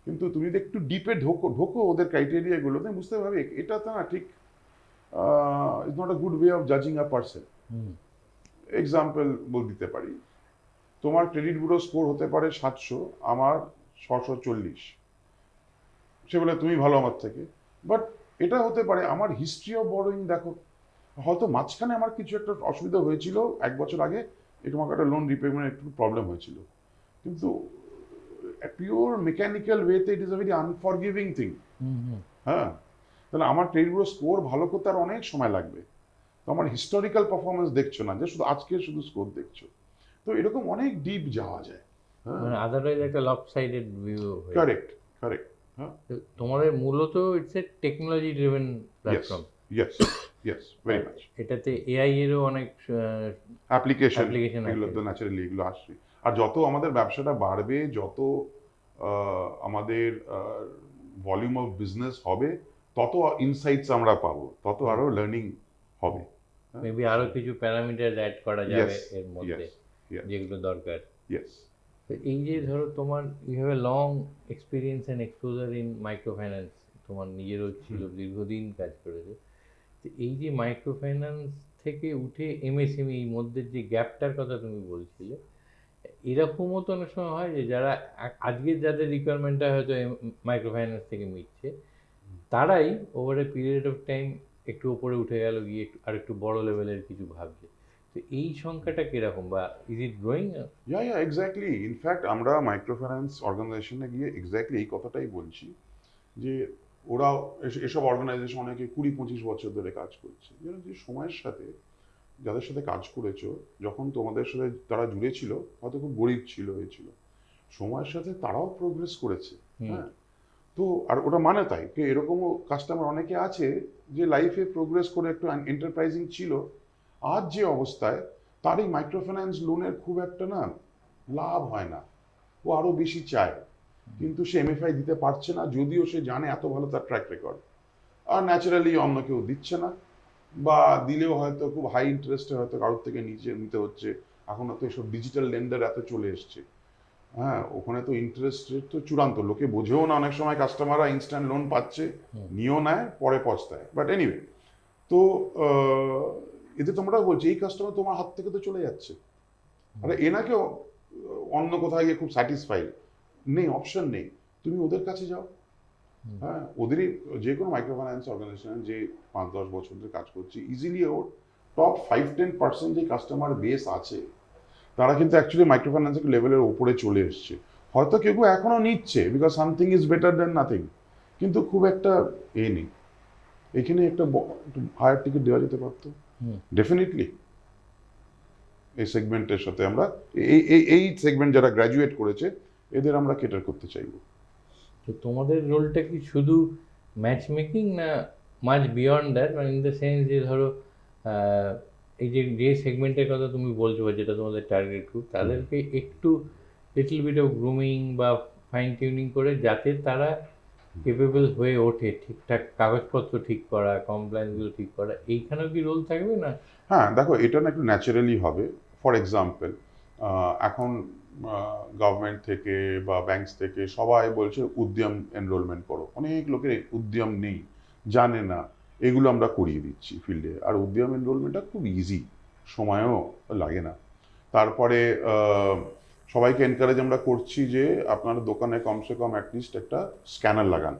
কিন্তু তুমি যদি একটু ডিপে ঢোকো ওদের ক্রাইটেরিয়াগুলোতে, বুঝতে পারবে এটা তো না ঠিক, is not a good way of জাজিং আ পার্সন। এক্সাম্পল দিতে পারি, তোমার ক্রেডিট ব্যুরো স্কোর হতে পারে 700, আমার 640, সে বলে তুমি ভালো আমার থেকে। বাট এটা হতে পারে আমার হিস্ট্রি অফ বরোয়িং দেখো, হয়তো মাঝখানে আমার কিছু একটা অসুবিধা হয়েছিল 1 বছর আগে, একটু আমাকে একটা লোন রিপেমেন্ট একটু প্রবলেম হয়েছিল, কিন্তু পিওর মেকানিক্যাল ওয়েতে it is a very unforgiving thing. হ্যাঁ, তাহলে আমার ক্রেডিট ব্যুরো স্কোর ভালো করতে আর অনেক সময় লাগবে। তো আমার হিস্টোরিক্যাল পারফরমেন্স দেখছো না, যে শুধু আজকে শুধু স্কোর দেখছো। তো এরকম অনেক ডিপ যাওয়া যায়। মানে আদারওয়াইজ একটা লপসাইডেড ভিউ। Correct, correct. হ্যাঁ, তোমাদের মূলত it's a technology driven platform. Yes, yes, very much. এটাতে এআই এরও অনেক অ্যাপ্লিকেশন, application এগুলো আছে। তো ন্যাচারালি এগুলো আসবে। আর যত আমাদের ব্যবসাটা বাড়বে, যত আমাদের ভলিউম অফ বিজনেস হবে, তত ইনসাইটস আমরা পাবো, তত আরো লার্নিং হবে। মেবি আরো কিছু প্যারামিটার অ্যাড করা যাবে Yes, এর মধ্যে, yes, যেগুলো দরকার। yes. তো এই যে ধরো তোমার you have a long experience and exposure in micro finance, তোমার নিজেরও ছিল, দীর্ঘদিন কাজ করেছে। তো এই যে মাইক্রো ফাইন্যান্স থেকে উঠে এমএসএমই, এই মধ্যে যে গ্যাপটার কথা তুমি বলছিলে, এরকমও তো অনেক সময় হয় যে যারা আজকের যাদের রিকোয়ারমেন্টটা হয়তো মাইক্রো ফাইন্যান্স থেকে মিটছে, তারাই over a period of time একটু উপরে উঠে গেল, গিয়ে আর একটু বড় লেভেলের কিছু ভাবছে। তো এই সংখ্যাটা কিরকম, বা is it growing? Yeah, exactly. In fact আমরা মাইক্রো ফাইন্যান্স অর্গানাইজেশনে গিয়ে এক্স্যাক্টলি এই কথাটাই বলছি, যে ওরা এসব অর্গানাইজেশন অনেকে 20-25 বছর ধরে কাজ করছে, যেন যে সময়ের সাথে যাদের সাথে কাজ করেছো, যখন তোমাদের সাথে তারা জুড়ে ছিল, হয়তো খুব গরিব ছিল, হয়েছিল, সময়ের সাথে তারাও প্রোগ্রেস করেছে। হ্যাঁ, তো আর ওটা মানে তাই এরকমও কাস্টমার অনেকে আছে যে লাইফে প্রোগ্রেস করে একটু এন্টারপ্রাইজিং ছিল, আজ যে অবস্থায় তার এই মাইক্রো ফাইন্যান্স লোনের খুব একটা না লাভ হয় না, ও আরো বেশি চায়, কিন্তু সে এমএফআই দিতে পারছে না, যদিও সে জানে এত ভালো তার ট্র্যাক রেকর্ড। আর ন্যাচারালি অন্য কেউ দিচ্ছে না, বা দিলেও হয়তো খুব হাই ইন্টারেস্টে হয়তো কারোর থেকে নিতে হচ্ছে। এখন তো এসব ডিজিটাল লেন্ডার এত চলে এসছে, হ্যাঁ, ওখানে তো ইন্টারেস্ট রেট তো চূড়ান্ত, লোকে বোঝেও না অনেক সময়, কাস্টমাররা ইনস্ট্যান্ট লোন পাচ্ছে, নিয়েও নেয়, পরে পস্তায়। বাট এনিওয়ে, তো এতে তোমরা বলছো এই কাস্টমার তোমার হাত থেকে তো চলে যাচ্ছে, আরে এনাকে অন্য কোথাও গিয়ে খুব স্যাটিসফাইড নেই, অপশন নেই, তুমি ওদের কাছে যাও। হ্যাঁ, ওদেরই যে কোনো মাইক্রো ফাইন্যান্স অর্গানাইজেশন যে 5-10 বছর ধরে কাজ করছে, ইজিলি ওর টপ 5-10% যে কাস্টমার বেস আছে, তারা কিন্তু অ্যাকচুয়ালি মাইক্রো ফাইন্যান্সের লেভেলের উপরে চলে এসছে। হয়তো কেউ এখনো নিচ্ছে, because something is better then nothing, কিন্তু খুব একটা নেই। এখানে একটা হায়ার টিকিট দেওয়া যেতে পারতো ডেফিনেটলি। এই সেগমেন্টের সাথে আমরা এই সেগমেন্ট যারা গ্র্যাজুয়েট করেছে, এদের আমরা কেটার করতে চাইবো। তো তো তোমাদের রোলটা কি শুধু ম্যাচ মেকিং, না মাচ বিয়ন্ড দ্যাট, মানে ইন দ্য সেন্স যে ধরো এই যে যে সেগমেন্টের কথা তুমি বলছো বা যেটা তোমাদের টার্গেট গ্রুপ, তাদেরকে একটু লিটল বিট অফ গ্রুমিং বা ফাইন টিউনিং করে যাতে তারা কেপেবল হয়ে ওঠে, ঠিকঠাক কাগজপত্র ঠিক করা, কমপ্লায়েন্সগুলো ঠিক করা, এইখানেও কি রোল থাকবে না? হ্যাঁ দেখো, এটা না একটু ন্যাচারালি হবে। ফর এক্সাম্পল, এখন গভর্নমেন্ট থেকে বা ব্যাংকস থেকে সবাই বলছে উদ্যম এনরোলমেন্ট করো। অনেক লোকের উদ্যম নেই, জানে না, এগুলো আমরা করিয়ে দিচ্ছি ফিল্ডে। আর উদ্যম এনরোলমেন্টটা খুব ইজি, সময়ও লাগে না। তারপরে সবাইকে এনকারেজ আমরা করছি যে আপনার দোকানে কমসে কম অ্যাটলিস্ট একটা স্ক্যানার লাগান।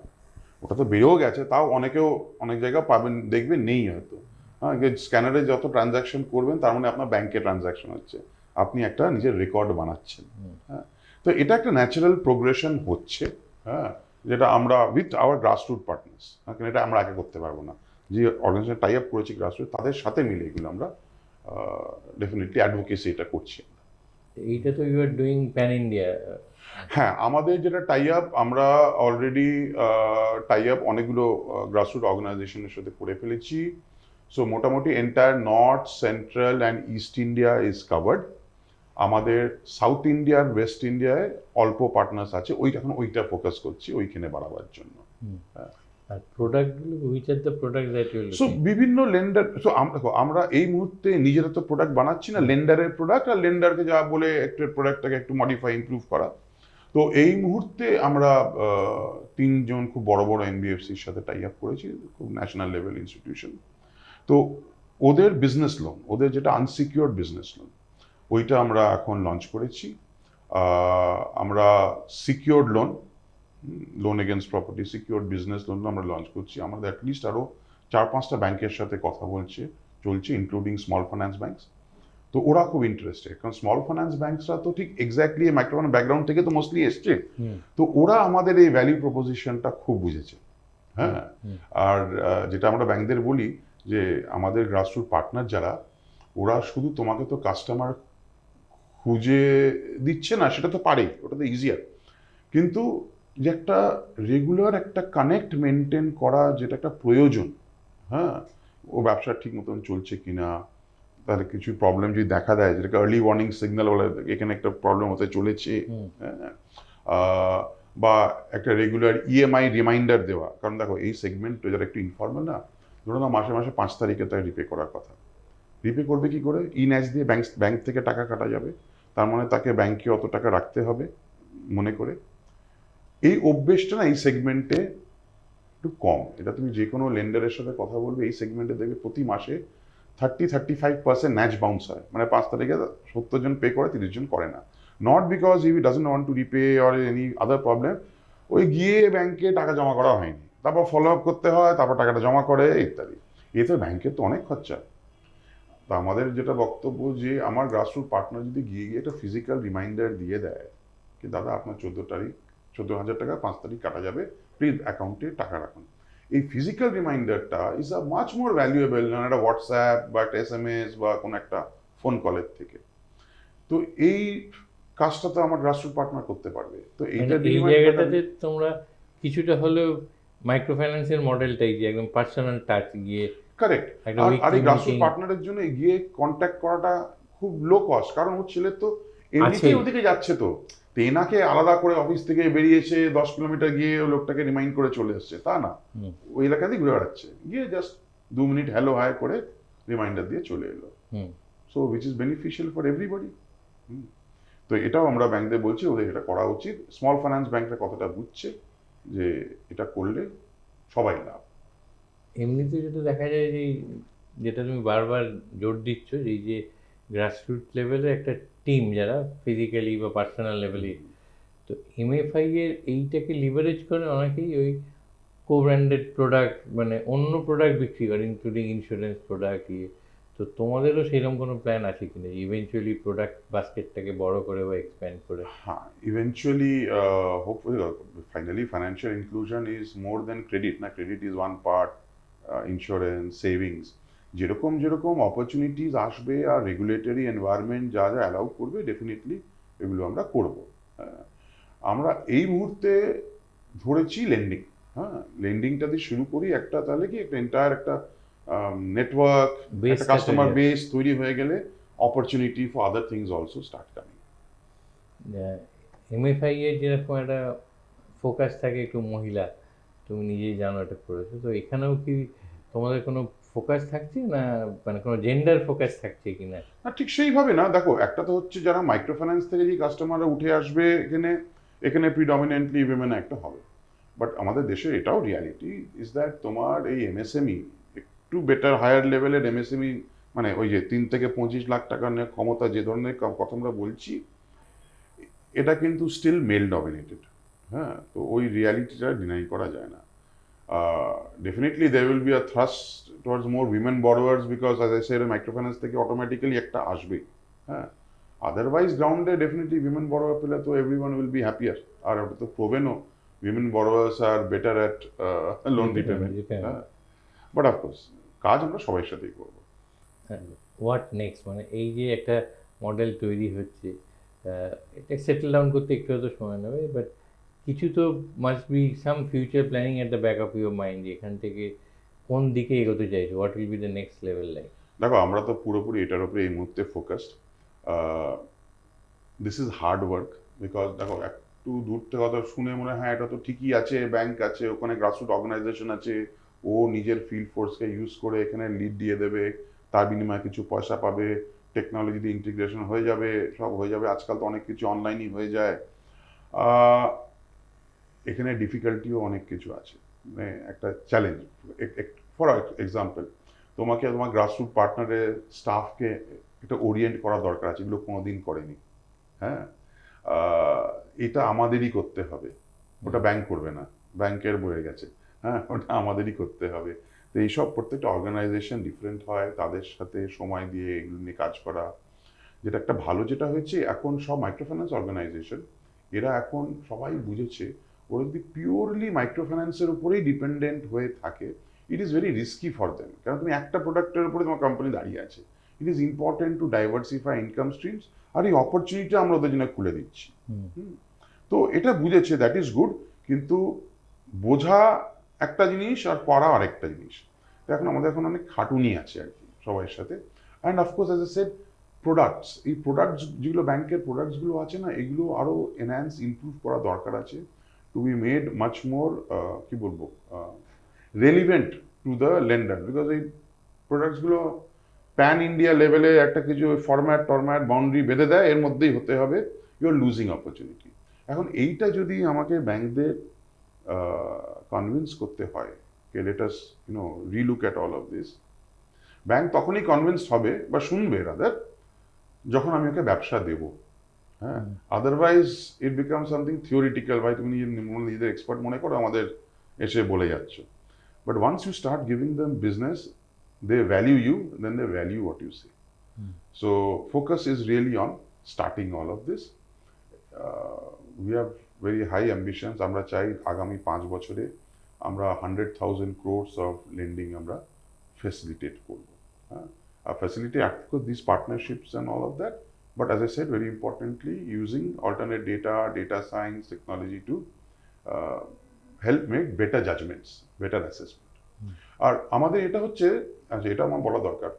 ওটা তো বেড়েও গেছে, তাও অনেকেও অনেক জায়গা পাবেন, দেখবেন নেই হয়তো। হ্যাঁ, স্ক্যানারে যত ট্রানজাকশন করবেন তার মানে আপনার ব্যাংকে ট্রানজাকশন হচ্ছে, আপনি একটা নিজের রেকর্ড বানাচ্ছেন। হ্যাঁ, তো এটা একটা ন্যাচারাল প্রোগ্রেশন হচ্ছে। হ্যাঁ, যেটা আমরা উইথ আওয়ার গ্রাসরুট পার্টনার্স, এটা আমরা একা করতে পারবো না। যে অর্গানাইজেশন টাই আপ করেছি গ্রাসরুট, তাদের সাথে মিলে এগুলো আমরা ডেফিনেটলি অ্যাডভোকেসি এটা করছি। এইটা তো you are doing pan India. হ্যাঁ, আমাদের যেটা টাই আপ, আমরা অলরেডি টাই আপ অনেকগুলো গ্রাসরুট অর্গানাইজেশনের সাথে করে ফেলেছি। সো মোটামুটি entire north, central and east India is covered. আমাদের সাউথ ইন্ডিয়ার, ওয়েস্ট ইন্ডিয়ায় অল্প পার্টনার্স আছে, এখন ওইটা ফোকাস করছি ওইখানে বাড়াবার জন্য। আর প্রোডাক্টগুলো, which are the product that you so looking? বিভিন্ন লেন্ডার, সো আমরা এই মুহূর্তে নিজেরা তো প্রোডাক্ট বানাচ্ছি না, লেন্ডারের প্রোডাক্ট, আর লেন্ডারকে যা বলে একটু প্রোডাক্টটাকে একটু মডিফাই, ইমপ্রুভ করা। তো এই মুহূর্তে আমরা 3জন খুব বড় বড় এনবিএফসির সাথে টাই আপ করেছি, খুব ন্যাশনাল লেভেল ইনস্টিটিউশন। তো ওদের বিজনেস লোন, ওদের যেটা আনসিকিউরড বিজনেস লোন, ওইটা আমরা এখন লঞ্চ করেছি। আমরা secured loan against property, secured business loan আমরা লঞ্চ করছি। আমাদের অ্যাটলিস্ট আরও 4-5টা ব্যাংকের সাথে কথা চলছে, ইনক্লুডিং স্মল ফাইন্যান্স ব্যাংকস। তো ওরা খুব ইন্টারেস্টেড, কারণ স্মল ফাইন্যান্স ব্যাংকসরা তো ঠিক এক্স্যাক্টলি মাইক্রোফাইন্যান্স ব্যাকগ্রাউন্ড থেকে তো মোস্টলি এসছে। তো ওরা আমাদের এই ভ্যালু প্রপোজিশনটা খুব বুঝেছে। হ্যাঁ, আর যেটা আমরা ব্যাংকদের বলি যে আমাদের গ্রাসরুট পার্টনার যারা, ওরা শুধু তোমাকে তো কাস্টমার খুঁজে দিচ্ছে না, সেটা তো পারেই, ওটা তো ইজিয়ার, কিন্তু যে একটা রেগুলার একটা কানেক্ট মেনটেন করা, যেটা একটা প্রয়োজন। হ্যাঁ, ও ব্যবসা ঠিক মতন চলছে কিনা, তাহলে কিছু প্রবলেম যদি দেখা দেয়, যেটাকে আর্লি ওয়ার্নিং সিগন্যাল বলে, এখানে একটা প্রবলেম হতে চলেছে। হ্যাঁ, বা একটা রেগুলার ইএমআই রিমাইন্ডার দেওয়া। কারণ দেখো, এই সেগমেন্ট যারা একটু ইনফর্মাল না, ধরো না মাসে মাসে 5 তারিখে তাই রিপে করার কথা, রিপে করবে কি করে? ন্যাচ দিয়ে ব্যাংক থেকে টাকা কাটা যাবে, তার মানে তাকে ব্যাংকে অত টাকা রাখতে হবে মনে করে। এই অভ্যেসটা না এই সেগমেন্টে একটু কম। এটা তুমি যে কোনো লেন্ডারের সাথে কথা বলবে, এই সেগমেন্টে দেখবে প্রতি মাসে 30-35% ন্যাচ বাউন্স হয়। মানে 5 তারিখে 70 জন পে করে, 30 জন করে না। Not because he doesn't want to repay or any other problem, ওই গিয়ে ব্যাংকে টাকা জমা করা হয়নি, তারপর ফলো আপ করতে হয়, তারপর টাকাটা জমা করে ইত্যাদি। এতে ব্যাংকের তো অনেক খরচা। তো আমাদের যেটা বক্তব্য, যে আমার গ্রাসরুট পার্টনার যদি গিয়ে একটা ফিজিক্যাল রিমাইন্ডার দিয়ে দেয় কি দাদা আপনার 14,000 টাকা 5 তারিখ কাটা যাবে, প্লিজ অ্যাকাউন্টে টাকা রাখুন, এই ফিজিক্যাল রিমাইন্ডারটা is a much more valuable না একটা হোয়াটসঅ্যাপ বা একটা SMS বা কোনো একটা ফোন কলের থেকে। তো এই কাজটা তো আমার গ্রাসরুট পার্টনার করতে পারবে। তো মানে এইটা এই বিনিময়ে জায়গাটাতে তোমরা কিছুটা হলেও মাইক্রো ফাইন্যান্সের মডেলটাই, যে একদম পার্সোনাল টাচ গিয়ে কারেক্ট। একটা আর উইকলি এই গ্রাসরুট মিটিং পার্টনারের জন্য গিয়ে কন্ট্যাক্ট করাটা খুব লো কস্ট, কারণ ওর ছেলে তো এমনিতেই আছেই। ওদিকে যাচ্ছে। তো এনাকে আলাদা করে অফিস থেকে বেরিয়েছে 10 কিলোমিটার গিয়ে ও লোকটাকে রিমাইন্ড করে চলে এসছে তা না, ওই এলাকাতেই ঘুরে বেড়াচ্ছে, গিয়ে জাস্ট 2 মিনিট হ্যালো হাই করে রিমাইন্ডার দিয়ে চলে এলো। So which is beneficial for everybody. তো এটাও আমরা ব্যাংকদের বলছি ওদের এটা করা উচিত। স্মল ফাইন্যান্স ব্যাংকটা কতটা বুঝছে যে এটা করলে সবাই লাভ। এমনিতে যেটা দেখা যায় যে, যেটা তুমি বারবার জোর দিচ্ছ, যে এই যে গ্রাসরুট লেভেলে একটা টিম যারা ফিজিক্যালি বা পার্সোনাল লেভেলে, তো এমএফআই এর এইটাকে লিভারেজ করে অনেকেই ওই কো ব্র্যান্ডেড প্রোডাক্ট, মানে অন্য প্রোডাক্ট বিক্রি করে, ইনক্লুডিং ইন্স্যুরেন্স প্রোডাক্ট তো তোমাদেরও সেরকম কোনো প্ল্যান আছে কিনা ইভেনচুয়ালি প্রোডাক্ট বাস্কেটটাকে বড় করে বা এক্সপ্যান্ড করে? হ্যাঁ, eventually hopefully finally financial inclusion is more than credit না, credit is one part, insurance, savings, যেরকম যেরকম অপরচুনিটিস আসবে আর রেগুলেটরি এনভায়রনমেন্ট যা যা অ্যালাউ করবে ডেফিনেটলি এগুলো আমরা করব। আমরা এই মুহূর্তে ধরেছি লেন্ডিং। হ্যাঁ, লেন্ডিংটা দিয়ে শুরু করি, একটা তাহলে কি একটা এন্টায়ার একটা নেটওয়ার্ক, একটা বেসটা তৈরি কাস্টমার হবে। বেস তৈরি হয়ে গেলে opportunity for other things also start coming. MFI এর যেরকম একটা ফোকাস থাকে একটু মহিলা, তুমি নিজেই জানো এটা করেছো, তো এখানেও কি তোমাদের কোনো ফোকাস থাকছে না, মানে কোনো জেন্ডার ফোকাস থাকছে কিনা? না, ঠিক সেইভাবে না। দেখো, একটা তো হচ্ছে যারা মাইক্রো ফাইন্যান্স থেকে যে কাস্টমাররা উঠে আসবে এখানে, এখানে প্রিডমিনেন্টলি উইমেন একটা হবে। বাট আমাদের দেশের এটাও রিয়ালিটি ইজ দ্যাট তোমার এই এমএসএমই, একটু বেটার হায়ার লেভেলের এমএসএমই, মানে ওই যে 3 থেকে 25 লাখ টাকা নিয়ে ক্ষমতা যে ধরনের কথা আমরা বলছি, এটা কিন্তু স্টিল মেল ডমিনেটেড। হ্যাঁ, তো ওই রিয়ালিটিটা ডিনাই করা যায় না। Definitely there will be a thrust towards more women borrowers because as I said microfinance থেকে অটোমেটিক্যালি একটা আসবে। হ্যাঁ, আদারওয়াইজ গ্রাউন্ডে ডেফিনেটলি উইমেন বড়োয়ার পেলে তো এভরিওয়ান উইল বি হ্যাপিয়ার। আর ওটা তো প্রোভেনও, women borrowers are better at loan repayment. হ্যাঁ, বাট অফকোর্স কাজ আমরা সবাই সাথেই করবো। হোয়াট নেক্সট, মানে এই যে একটা মডেল তৈরি হচ্ছে, এটা সেটেল ডাউন করতে একটু হয়তো সময় নেবে, বাট কিছু তো must be some future planning at the back of your mind, এখান থেকে কোন দিকে এগোতে চাইছো, what will be the next level like? দেখো, আমরা তো পুরোপুরি এটার উপরে এই মুহূর্তে focused. This is hard work because দেখো, একটু দূর থেকে কথা শুনে মনে হয় হ্যাঁ এটা তো ঠিকই আছে, ব্যাংক আছে, ওখানে গ্রাসরুট অর্গানাইজেশন আছে, ও নিজের ফিল্ড ফোর্সকে ইউজ করে এখানে লিড দিয়ে দেবে, তার বিনিময়ে কিছু পয়সা পাবে, টেকনোলজি দিয়ে ইন্টিগ্রেশন হয়ে যাবে, সব হয়ে যাবে। আজকাল তো অনেক কিছু অনলাইনই হয়ে যায়। এখানে ডিফিকাল্টিও অনেক কিছু আছে, মানে একটা চ্যালেঞ্জ। ফর এক্সাম্পল, তোমাকে তোমার গ্রাসরুট পার্টনারের স্টাফকে একটা ওরিয়েন্ট করা দরকার আছে, এগুলো কোনোদিন করেনি। হ্যাঁ, এটা আমাদেরই করতে হবে, ওটা ব্যাংক করবে না, ব্যাংকের বয়ে গেছে। হ্যাঁ, ওটা আমাদেরই করতে হবে। তো এইসব প্রত্যেকটা অর্গানাইজেশন ডিফারেন্ট হয়, তাদের সাথে সময় দিয়ে এগুলো নিয়ে কাজ করা। যেটা একটা ভালো যেটা হয়েছে, এখন সব মাইক্রো ফাইন্যান্স অর্গানাইজেশন এরা এখন সবাই বুঝেছে, ওরা যদি পিওরলি মাইক্রো ফাইন্যান্সের উপরেই ডিপেন্ডেন্ট হয়ে থাকে, it is very risky for them. কারণ তুমি একটা প্রোডাক্টের উপরে তোমার কোম্পানি দাঁড়িয়ে আছে। It is important to diversify income streams, আর এই অপরচুনিটি আমরা ওদের জন্য খুলে দিচ্ছি। তো এটা বুঝেছে, দ্যাট ইজ গুড। কিন্তু বোঝা একটা জিনিস আর করা আরেকটা জিনিস। তো এখন আমাদের এখন অনেক খাটুনি আছে আর কি সবার সাথে। And of course as I said, products, এই প্রোডাক্টস যেগুলো ব্যাংকের প্রোডাক্টসগুলো আছে না, এগুলো আরও এনহ্যান্স ইমপ্রুভ করা দরকার আছে, to be made much more কি বলবো, relevant to the lender. Because এই প্রোডাক্টসগুলো প্যান ইন্ডিয়া লেভেলে একটা কিছু ফরম্যাট টরম্যাট বাউন্ডারি বেঁধে দেয়, এর মধ্যেই হতে হবে, ইউ আর লুজিং অপরচুনিটি। এখন এইটা যদি আমাকে ব্যাংকদের কনভিন্স করতে হয়, কে let us relook at all of this, bank তখনই কনভিন্স হবে বা শুনবে রাদার, যখন আমি ওকে ব্যবসা দেবো। হ্যাঁ, otherwise it become something theoretical, ভাই তুমি নিজেদের এক্সপার্ট মনে করো, আমাদের এসে বলে যাচ্ছ। But once you start giving them business, they value you, then they value what you say. So focus is really on starting all of this. We have very high ambitions. আমরা চাই আগামী 5 বছরে আমরা 100,000 crores of lending আমরা facilitate করব। Facilitate, of course, these partnerships and all of that. But as I said, very importantly, using alternate data science, technology to help make better judgments, better assessment. আর আমাদের এটা হচ্ছে, আচ্ছা এটা আমার বলা দরকার,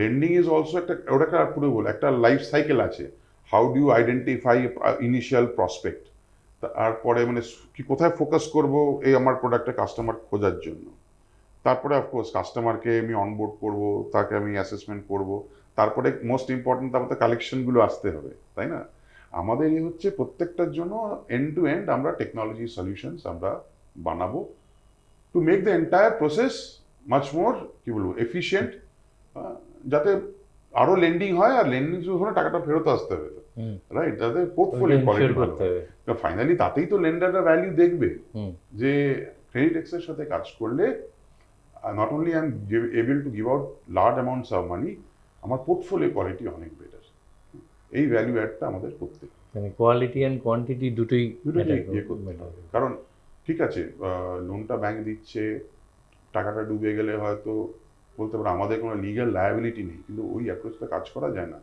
লেন্ডিং ইজ অলসো একটা, ওটা পুরো বলে একটা লাইফ সাইকেল আছে। How do you identify initial prospect, তারপরে মানে কি কোথায় ফোকাস করব এই আমার প্রোডাক্টের কাস্টমার খোঁজার জন্য, তারপরে অফকোর্স কাস্টমারকে আমি অনবোর্ড করব, তাকে আমি অ্যাসেসমেন্ট করব, তারপরে মোস্ট ইম্পর্টেন্ট আমাদের কালেকশনগুলো আসতে হবে, তাই না? আমাদের এই হচ্ছে প্রত্যেকটার জন্য এন্ড টু এন্ড আমরা টেকনোলজি সলিউশনস আমরা বানাবো, to make the entire process much more কি বলবো এফিশিয়েন্ট, যাতে আরো লেন্ডিং হয়, আর লেন্ডিং শুরু হলে টাকাটা ফেরত আসতে হবে, রাইট? যাতে পোর্টফোলিও কোয়ালিটি ভালো হয়। ফাইনালি তাতেই তো লেন্ডাররা ভ্যালু দেখবে, যে ক্রেডিট এক্সের সাথে কাজ করলে not only I am able to give out large amounts of money, আমার পোর্টফোলিও কোয়ালিটি অনেক বেটার। এই ভ্যালু অ্যাডটা আমাদের করতে হবে, মানে কোয়ালিটি অ্যান্ড কোয়ান্টিটি দুটোই ইয়ে করতে হবে। কারণ ঠিক আছে, লোনটা ব্যাংক দিচ্ছে, টাকাটা ডুবে গেলে হয়তো বলতে পারো আমাদের কোনো লিগ্যাল লায়াবিলিটি নেই, কিন্তু ওই অ্যাপ্রোচটা কাজ করা যায় না।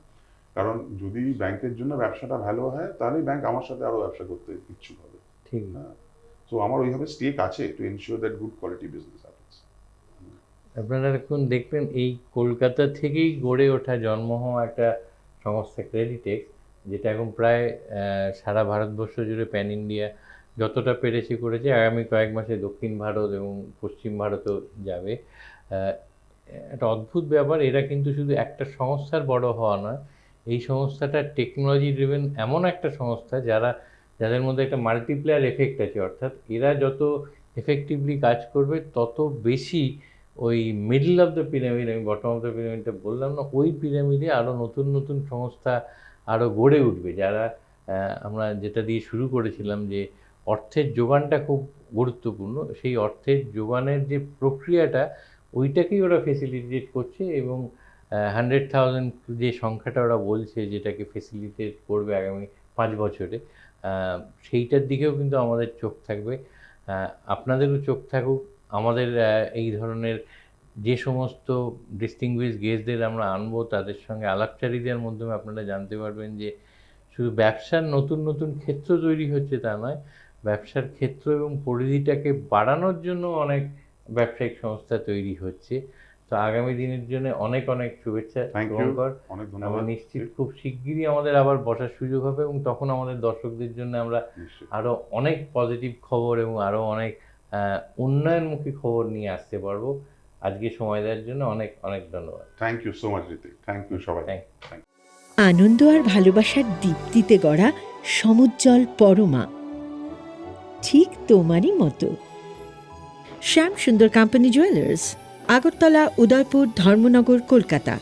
কারণ যদি ব্যাংকের জন্য ব্যবসাটা ভালো হয় তাহলেই ব্যাংক আমার সাথে আরো ব্যবসা করতে ইচ্ছুক হবে। ঠিক। সো আমার ওইভাবে স্টেক আছে to ensure that good quality business happens. আপনারা এখন দেখবেন এই কলকাতা থেকেই গড়ে ওঠা জন্ম হওয়া একটা সংস্থা ক্রেডিটেক্স, যেটা এখন প্রায় সারা ভারতবর্ষ জুড়ে প্যান ইন্ডিয়া যতটা পেরেছে করেছে, আগামী কয়েক মাসে দক্ষিণ ভারত এবং পশ্চিম ভারতও যাবে। একটা অদ্ভুত ব্যাপার, এরা কিন্তু শুধু একটা সংস্থার বড় হওয়া নয়, এই সংস্থাটা টেকনোলজি ড্রিভেন এমন একটা সংস্থা যাদের মধ্যে একটা মাল্টিপ্লেয়ার এফেক্ট আছে। অর্থাৎ এরা যত এফেক্টিভলি কাজ করবে তত বেশি ওই মিডল অফ দ্য পিরামিড, আমি বটম অফ দ্য পিরামিডটা বললাম না, ওই পিরামিডে আরও নতুন নতুন সংস্থা আরও গড়ে উঠবে। যারা আমরা যেটা দিয়ে শুরু করেছিলাম যে অর্থের যোগানটা খুব গুরুত্বপূর্ণ, সেই অর্থের যোগানের যে প্রক্রিয়াটা ওইটাকেই ওরা ফেসিলিটেট করছে। এবং 100,000 যে সংখ্যাটা ওরা বলছে যেটাকে ফেসিলিটেট করবে আগামী 5 বছরে, সেইটার দিকেও কিন্তু আমাদের চোখ থাকবে। আপনাদেরও চোখ থাকুক। আমাদের এই ধরনের যে সমস্ত ডিস্টিংগুইশ গেস্টদের আমরা আনবো, তাদের সঙ্গে আলাপচারিতার মাধ্যমে আপনারা জানতে পারবেন যে শুধু ব্যবসার নতুন নতুন ক্ষেত্র তৈরি হচ্ছে তা নয়, ব্যবসার ক্ষেত্র এবং পরিধিটাকে বাড়ানোর জন্য অনেক ব্যবসায়িক সংস্থা তৈরি হচ্ছে। তো আগামী দিনের জন্য অনেক অনেক শুভেচ্ছা। থ্যাংক ইউ, শুভঙ্কর, অনেক আমি ধন্যবাদ। নিশ্চিত খুব শিগগিরই আমাদের আবার বসার সুযোগ হবে এবং তখন আমাদের দর্শকদের জন্য আমরা নিশ্চয়ই। আরও অনেক পজিটিভ খবর এবং আরও অনেক উন্নয়নমুখী খবর নিয়ে আসতে পারবো। আজকে সময় দেওয়ার জন্য অনেক অনেক ধন্যবাদ। Thank you so much Hrithik, thank you সবাই। থ্যাংক আনন্দ আর ভালোবাসার দীপ্তিতে গড়া সমুজ্জ্বল পরমা, ঠিক তোমারই মতো। শ্যাম সুন্দর কোম্পানি জুয়েলার্স, আগরতলা, উদয়পুর, ধর্মনগর, কলকাতা।